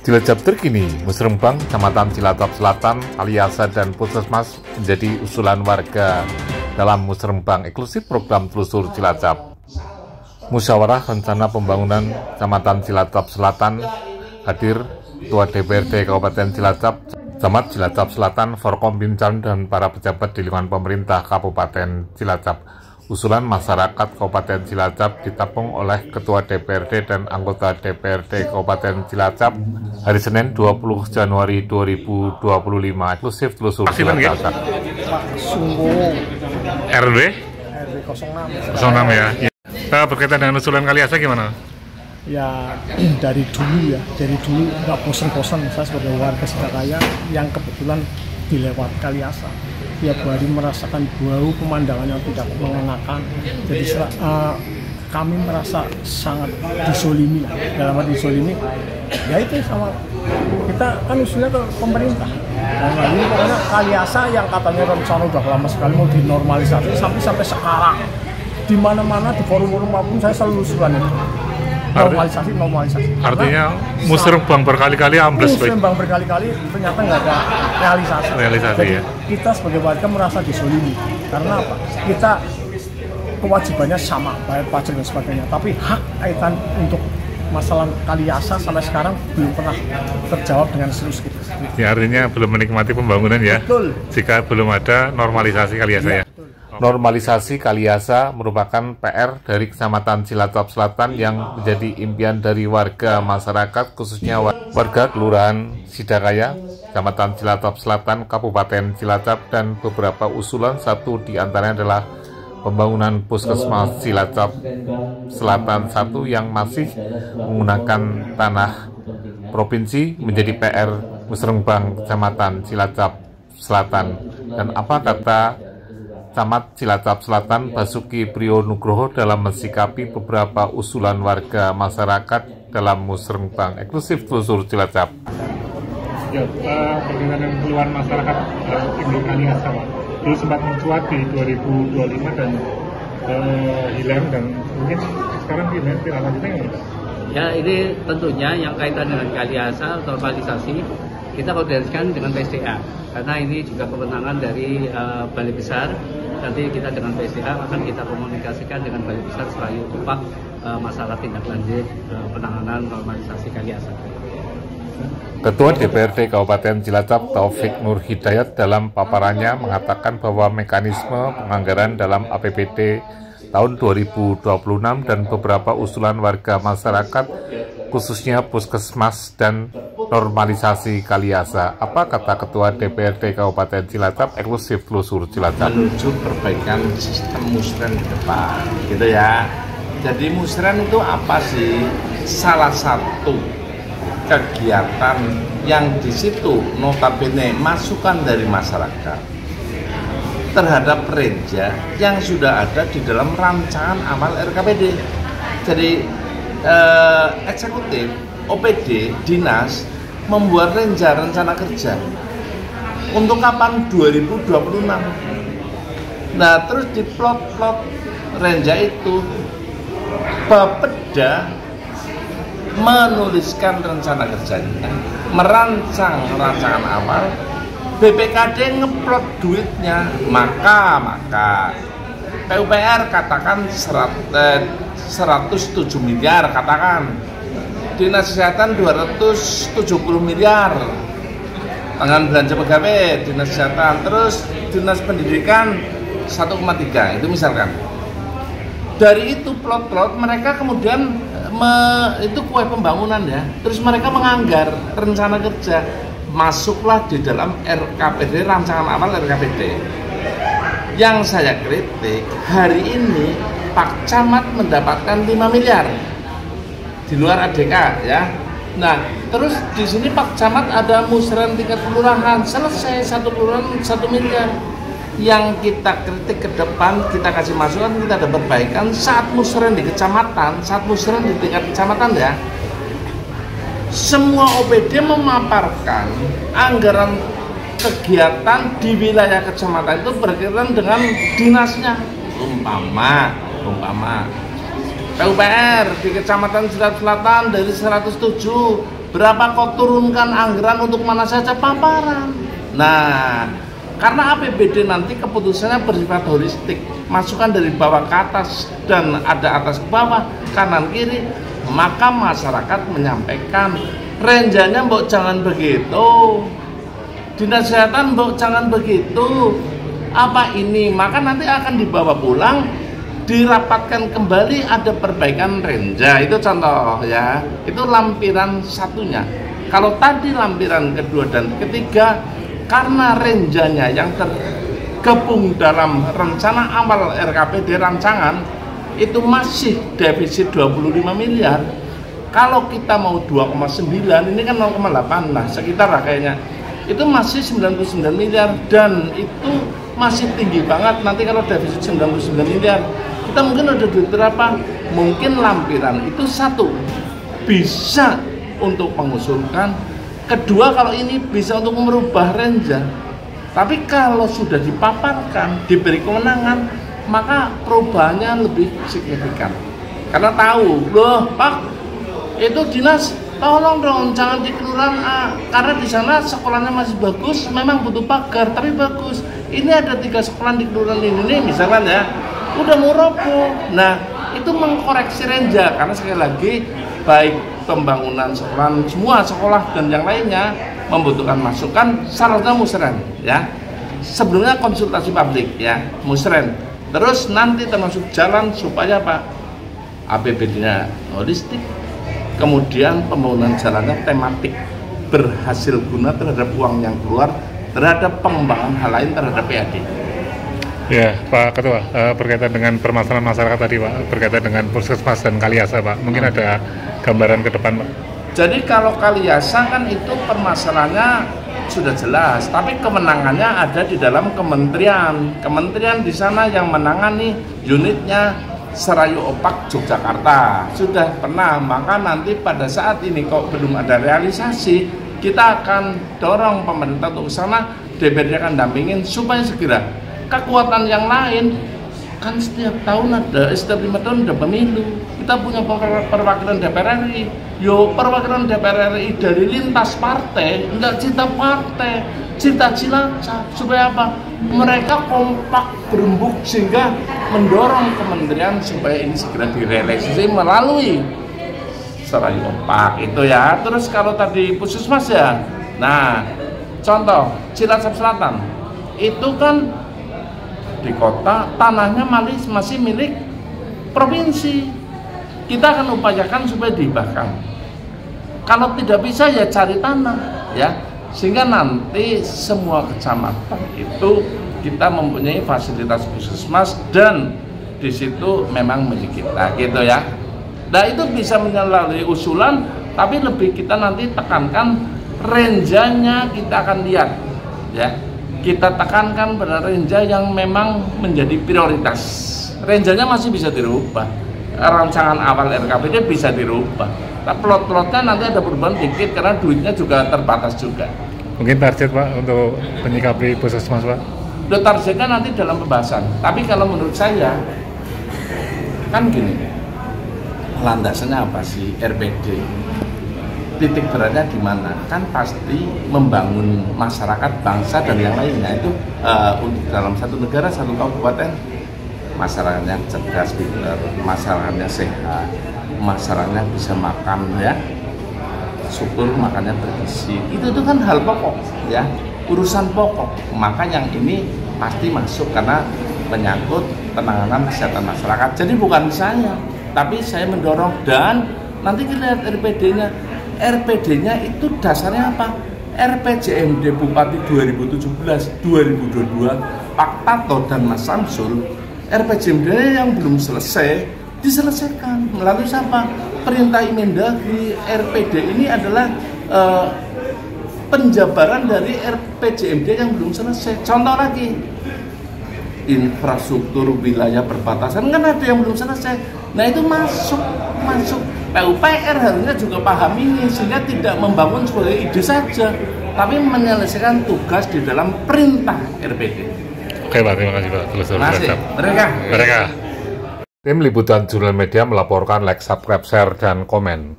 Cilacap terkini, Musrembang, Kecamatan Cilacap Selatan, Kaliasa, dan Puskesmas menjadi usulan warga dalam Musrembang eksklusif program Telusur Cilacap. Musyawarah Rencana Pembangunan Kecamatan Cilacap Selatan hadir Ketua DPRD Kabupaten Cilacap, Camat Cilacap Selatan, Forkombincan, dan para pejabat di lingkungan pemerintah Kabupaten Cilacap. Usulan masyarakat Kabupaten Cilacap ditampung oleh Ketua DPRD dan anggota DPRD Kabupaten Cilacap hari Senin 20 Januari 2025 eksklusif Telusur Cilacap. Pak Sungguh RW 06 ya. Berkaitan dengan usulan Kaliasa gimana? Ya dari dulu nggak bosan-bosan saya sebagai warga Sidaraya yang kebetulan dilewat Kaliasa tiap hari merasakan bau pemandangan yang tidak mengenakan. Jadi kami merasa sangat disolimi lah. Dalam arti disolimi ya itu sama kita kan usulnya ke pemerintah. Dan ini karena Kaliasa yang katanya rencana udah lama sekali mau dinormalisasi sampai sekarang di mana-mana di forum-forum apapun saya selalu usulan itu. Normalisasi. Artinya Musrembang berkali-kali ambles. Musrembang berkali-kali ternyata nggak ada realisasi. Jadi, ya. Kita sebagai warga merasa disolimi. Karena apa? Kita kewajibannya sama, bayar pajak dan sebagainya. Tapi hak kaitan untuk masalah Kaliasa sampai sekarang belum pernah terjawab dengan serius gitu. Ya, artinya belum menikmati pembangunan ya. Betul. Jika belum ada normalisasi Kaliasa ya. Normalisasi Kaliasa merupakan PR dari Kecamatan Cilacap Selatan yang menjadi impian dari warga masyarakat, khususnya warga Kelurahan Sidaraya, Kecamatan Cilacap Selatan, Kabupaten Cilacap, dan beberapa usulan. Satu di antaranya adalah pembangunan Puskesmas Cilacap Selatan 1 yang masih menggunakan tanah provinsi menjadi PR Musrembang, Kecamatan Cilacap Selatan. Dan apa kata Camat Cilacap Selatan Basuki Priyonugroho dalam mensikapi beberapa usulan warga masyarakat dalam Musrembang eksklusif Telusur Cilacap. Berkaitan dengan keluhan masyarakat Indo Kaliasa, dulu sempat mencuat di 2025 dan hilang, dan mungkin sekarang hilang tidak lanjutnya nggak? Ya, ini tentunya yang kaitan dengan Kaliasa, normalisasi, kita koordinasikan dengan PSDA karena ini juga kewenangan dari Balai Besar. Nanti kita dengan PSDA akan kita komunikasikan dengan Balai Besar Serayu Tupak masalah tindak lanjut penanganan normalisasi Kaliasa. Ketua DPRD Kabupaten Cilacap Taufik Nur Hidayat dalam paparannya mengatakan bahwa mekanisme penganggaran dalam APBD tahun 2026 dan beberapa usulan warga masyarakat khususnya Puskesmas dan normalisasi Kaliasa. Apa kata Ketua DPRD Kabupaten Cilacap eksklusif Telusur Cilacap? Menuju perbaikan sistem musren ke depan, gitu ya. Jadi musren itu apa sih? Salah satu kegiatan yang di situ notabene masukan dari masyarakat terhadap renja yang sudah ada di dalam rancangan amal RKPD. Jadi eksekutif, OPD, dinas membuat renja rencana kerja untuk kapan? 2026. Nah, terus di plot-plot renja itu Bapeda menuliskan rencana kerjanya, merancang rancangan amal, BPKD ngeplot duitnya, maka PUPR katakan 107 miliar katakan, Dinas Kesehatan 270 miliar dengan belanja pegawai Dinas Kesehatan, terus Dinas Pendidikan 1,3, itu misalkan. Dari itu plot-plot mereka kemudian itu kue pembangunan ya, terus mereka menganggar rencana kerja, masuklah di dalam RKPD, rancangan awal RKPD. Yang saya kritik, hari ini Pak Camat mendapatkan 5 miliar di luar ADK ya. Nah, terus di sini Pak Camat ada musren tingkat kelurahan, selesai satu kelurahan 1 miliar. Yang kita kritik ke depan, kita kasih masukan, kita ada perbaikan saat musren di kecamatan, saat musren di tingkat kecamatan ya. Semua OPD memaparkan anggaran kegiatan di wilayah kecamatan itu berkaitan dengan dinasnya. Umpama PUPR di Kecamatan Cilacap Selatan dari 107 Berapa kau turunkan anggaran untuk mana saja paparan. Nah, karena APBD nanti keputusannya bersifat holistik, masukan dari bawah ke atas dan ada atas ke bawah, kanan kiri, maka masyarakat menyampaikan renjanya mbok jangan begitu, dinas kesehatan mbok jangan begitu, apa ini, maka nanti akan dibawa pulang, dirapatkan kembali, ada perbaikan renja. Itu contoh ya, itu lampiran satunya. Kalau tadi lampiran kedua dan ketiga, karena renjanya yang tergabung dalam rencana awal RKPD rancangan itu masih defisit 25 miliar. Kalau kita mau 2,9, ini kan 0,8 lah sekitar lah kayaknya. Itu masih 99 miliar dan itu masih tinggi banget. Nanti kalau defisit 99 miliar, kita mungkin ada duit berapa? Mungkin lampiran itu satu bisa untuk mengusulkan, kedua kalau ini bisa untuk merubah renja. Tapi kalau sudah dipaparkan, diberi kewenangan, maka perubahannya lebih signifikan. Karena tahu, loh Pak, itu dinas tolong dong jangan di kelurahan A, karena di sana sekolahnya masih bagus, memang butuh pagar tapi bagus. Ini ada 3 sekolah di kelurahan ini misalkan ya, udah mau roboh. Nah, itu mengkoreksi renja karena sekali lagi baik pembangunan sekolah, semua sekolah dan yang lainnya membutuhkan masukan, syaratnya musren ya. Sebelumnya konsultasi publik ya, musren. Terus nanti termasuk jalan supaya Pak APBD-nya holistik, kemudian pembangunan jalannya tematik, berhasil guna terhadap uang yang keluar, terhadap pengembangan hal lain terhadap PAD. Ya, Pak Ketua, berkaitan dengan permasalahan masyarakat tadi, Pak, berkaitan dengan Puskesmas dan Kaliasa, Pak, mungkin ada gambaran ke depan, Pak? Jadi kalau Kaliasa kan itu permasalahannya sudah jelas, tapi kemenangannya ada di dalam kementerian. Kementerian di sana yang menangani unitnya Serayu Opak Yogyakarta sudah pernah, maka nanti pada saat ini kok belum ada realisasi, kita akan dorong pemerintah untuk sana, DPRD akan dampingin supaya segera. Kekuatan yang lain kan setiap tahun ada, setiap 5 tahun ada pemilu. Kita punya perwakilan DPR RI. Yo, perwakilan DPR RI dari lintas partai, enggak cinta partai, cinta Cilacap. Supaya apa? Mereka kompak berembuk sehingga mendorong kementerian supaya ini segera direalisasi melalui Serayu Opak itu ya. Terus kalau tadi Puskesmas ya, nah contoh Cilacap Selatan itu kan di kota tanahnya masih milik provinsi. Kita akan upayakan supaya dihibahkan. Kalau tidak bisa ya cari tanah ya, sehingga nanti semua kecamatan itu kita mempunyai fasilitas puskesmas dan di situ memang milik kita gitu ya. Nah itu bisa melalui usulan, tapi lebih kita nanti tekankan renjanya, kita akan lihat ya. Kita tekankan pada renja yang memang menjadi prioritas. Renjanya masih bisa dirubah. Rancangan awal RKPD bisa dirubah. Nah, plot-plotnya nanti ada perubahan dikit karena duitnya juga terbatas juga. Mungkin target Pak untuk menyikapi Puskesmas, Pak? Udah targetnya nanti dalam pembahasan. Tapi kalau menurut saya kan gini, landasannya apa sih RPD? Titik beratnya di mana? Kan pasti membangun masyarakat, bangsa dan yang lainnya itu untuk dalam satu negara, satu kabupaten, masyarakatnya cerdas, pintar, masyarakatnya sehat, masyarakatnya bisa makan ya, syukur makannya bergizi. Itu kan hal pokok ya, urusan pokok. Maka yang ini pasti masuk karena menyangkut penanganan kesehatan masyarakat. Jadi bukan saya, tapi saya mendorong dan nanti kita lihat RPD-nya. RPD-nya itu dasarnya apa? RPJMD Bupati 2017-2022 Pak Tato dan Mas Samsul. RPJMD yang belum selesai diselesaikan melalui siapa? Perintah Mendagri. RPD ini adalah penjabaran dari RPJMD yang belum selesai. Contoh lagi, infrastruktur wilayah perbatasan kan ada yang belum selesai. Nah itu masuk. PUPR harusnya juga paham ini sehingga tidak membangun sebagai ide saja, tapi menyelesaikan tugas di dalam perintah RPD. Oke Pak, terima kasih Pak. Mereka. Tim Liputan Jurnal Media melaporkan, like, subscribe, share, dan komen.